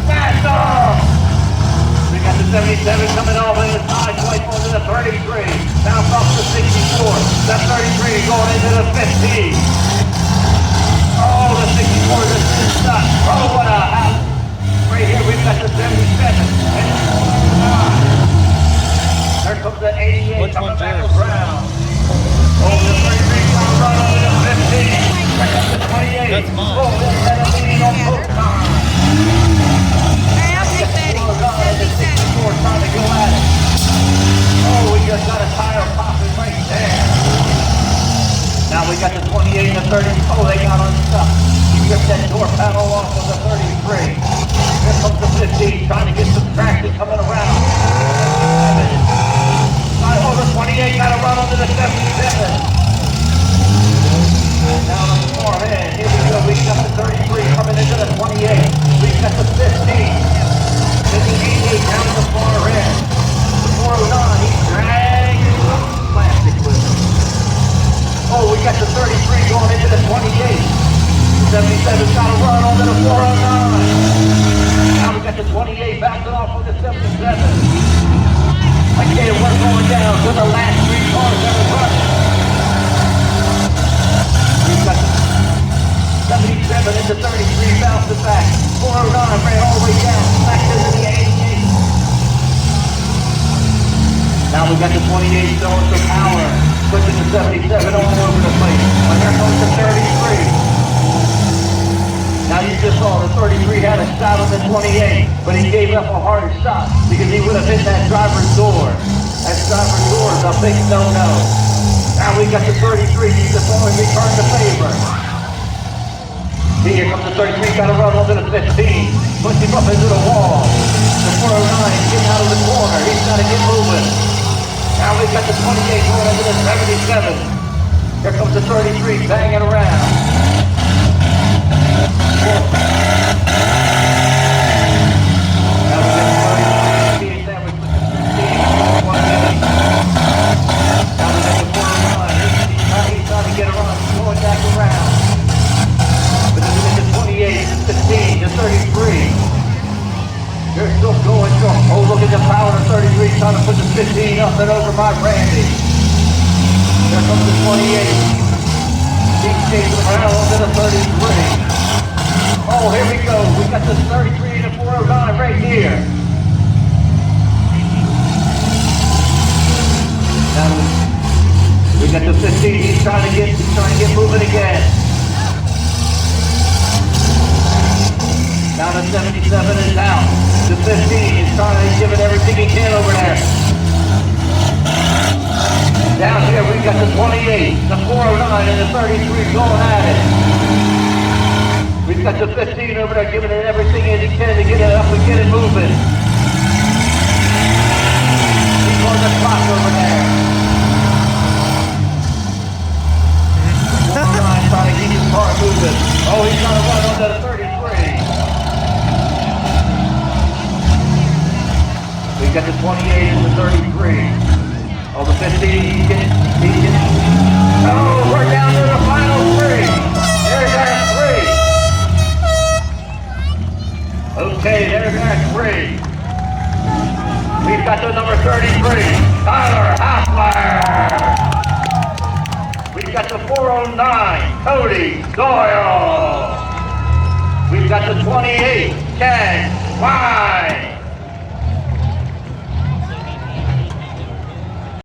Smash off! We got the 77 coming over the side, right over the 33. Bounce off the 64. That 33 going into the 15. Oh, the 64 just is stuck. Oh, what a house. Right here we've got the 77. And there comes the 88 coming back around. Over the 33, coming right over the 15. There comes the 28. That's mine. Oh, they're leading on both times. Trying to go at it. Oh, we just got a tire popping right there. Now we got the 28 and the 30. Oh, they got unstuck. You ripped that door panel off of the 33. Here comes the 15, trying to get some traction coming around. Oh, the 28 got to run onto the 77. Down on the far end. Here we go. We got the 33 coming into the 28. We got the 15. Then the 88 down the far end. The 409, he's dragging plastic with him. Oh, we got the 33 going into the 28. The 77's got to run onto the 409. Now we got the 28 bouncing off of the 77. Again, we're going down to the last three cars that are running. We've got the 77 into 33 bouncing back. 409 ran all the way down, back to the 88. Now we got the 28 throwing some power, pushing the 77 all over the place. But here comes the 33. Now you just saw the 33 had a shot on the 28, but he gave up a hard shot because he would have hit that driver's door. That driver's door is a big no-no. Now we got the 33, he's just only returned the favor. Here comes the 33, got to run onto the 15. Push him up into the wall. The 409 is getting out of the corner. He's got to get moving. Now we've got the 28 going into the 77. Here comes the 33 banging around. Now we got the 33 sandwich with the 15. 180. Now we got the 409. He's trying to get around. He's going back around. But then we get the 28, the 15, the 33. They're still going strong. Oh, look at the power of 33 trying to put the 15 up and over by Randy. There comes the 28. He's chasing around onto the 33. Oh, here we go. We got the 33 and the 409 right here. Now we got the 15. He's trying to get moving again. Now the 77 is out. The 15 is trying to give it everything he can over there. Down here we got the 28, the 409, and the 33 going at it. We've got the 15 over there giving it everything he can to get it up and get it moving. He's on the clock over there. The 409 trying to keep his car moving. Oh, he's trying to run onto the 33. We got the 28 and the 33. Oh, the 15, he's getting. Oh, we're down to the final three. There's our three. Okay, there's our three. We've got the number 33, Tyler Hassler. We've got the 409, Cody Doyle. We've got the 28, Ken Wine.